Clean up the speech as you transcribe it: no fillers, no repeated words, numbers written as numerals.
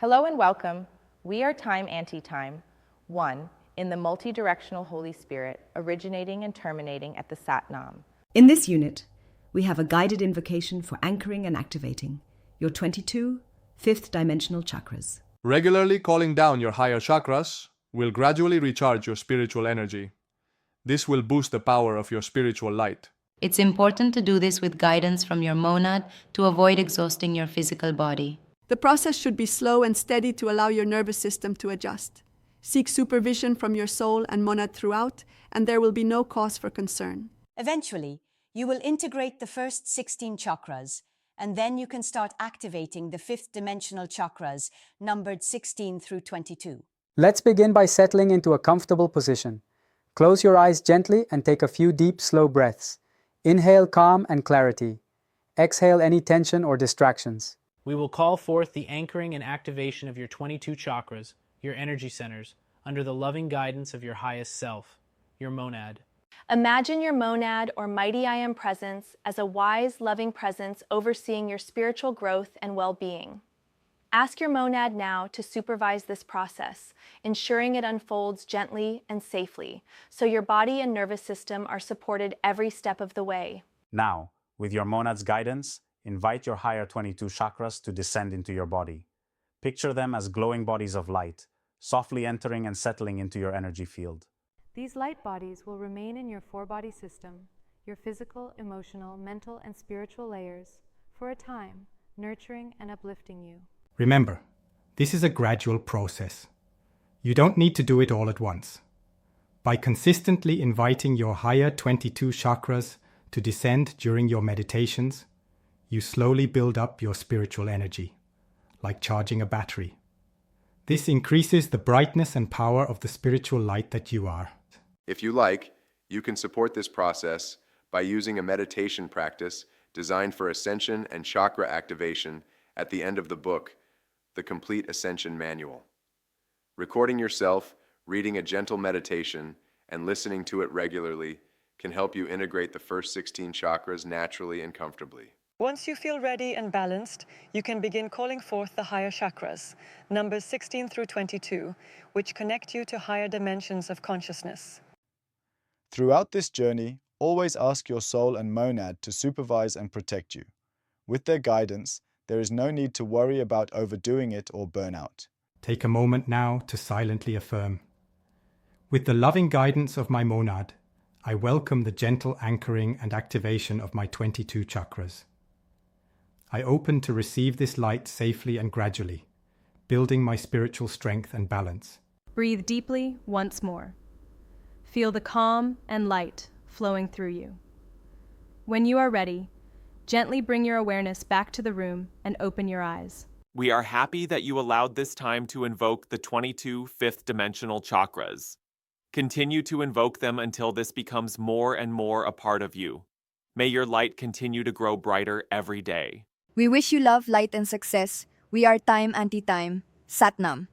Hello and welcome. We are Time Anti-Time, one in the multi-directional Holy Spirit, originating and terminating at the Sat-Nam. In this unit, we have a guided invocation for anchoring and activating your 22 fifth dimensional chakras. Regularly calling down your higher chakras will gradually recharge your spiritual energy. This will boost the power of your spiritual light. It's important to do this with guidance from your monad to avoid exhausting your physical body. The process should be slow and steady to allow your nervous system to adjust. Seek supervision from your soul and monad throughout, and there will be no cause for concern. Eventually, you will integrate the first 16 chakras, and then you can start activating the fifth dimensional chakras, numbered 16 through 22. Let's begin by settling into a comfortable position. Close your eyes gently and take a few deep, slow breaths. Inhale calm and clarity. Exhale any tension or distractions. We will call forth the anchoring and activation of your 22 chakras, your energy centers, under the loving guidance of your highest self, your monad. Imagine your monad or mighty I Am presence as a wise, loving presence overseeing your spiritual growth and well-being. Ask your monad now to supervise this process, ensuring it unfolds gently and safely, so your body and nervous system are supported every step of the way. Now, with your monad's guidance, invite your higher 22 chakras to descend into your body. Picture them as glowing bodies of light, softly entering and settling into your energy field. These light bodies will remain in your four-body system, your physical, emotional, mental, and spiritual layers, for a time, nurturing and uplifting you. Remember, this is a gradual process. You don't need to do it all at once. By consistently inviting your higher 22 chakras to descend during your meditations, you slowly build up your spiritual energy, like charging a battery. This increases the brightness and power of the spiritual light that you are. If you like, you can support this process by using a meditation practice designed for ascension and chakra activation at the end of the book, The Complete Ascension Manual. Recording yourself, reading a gentle meditation, and listening to it regularly can help you integrate the first 16 chakras naturally and comfortably. Once you feel ready and balanced, you can begin calling forth the higher chakras, numbers 16 through 22, which connect you to higher dimensions of consciousness. Throughout this journey, always ask your soul and monad to supervise and protect you. With their guidance, there is no need to worry about overdoing it or burnout. Take a moment now to silently affirm, with the loving guidance of my monad, I welcome the gentle anchoring and activation of my 22 chakras. I open to receive this light safely and gradually, building my spiritual strength and balance. Breathe deeply once more. Feel the calm and light flowing through you. When you are ready, gently bring your awareness back to the room and open your eyes. We are happy that you allowed this time to invoke the 22 fifth dimensional chakras. Continue to invoke them until this becomes more and more a part of you. May your light continue to grow brighter every day. We wish you love, light, and success. We are Time Anti-Time, Sat-Nam.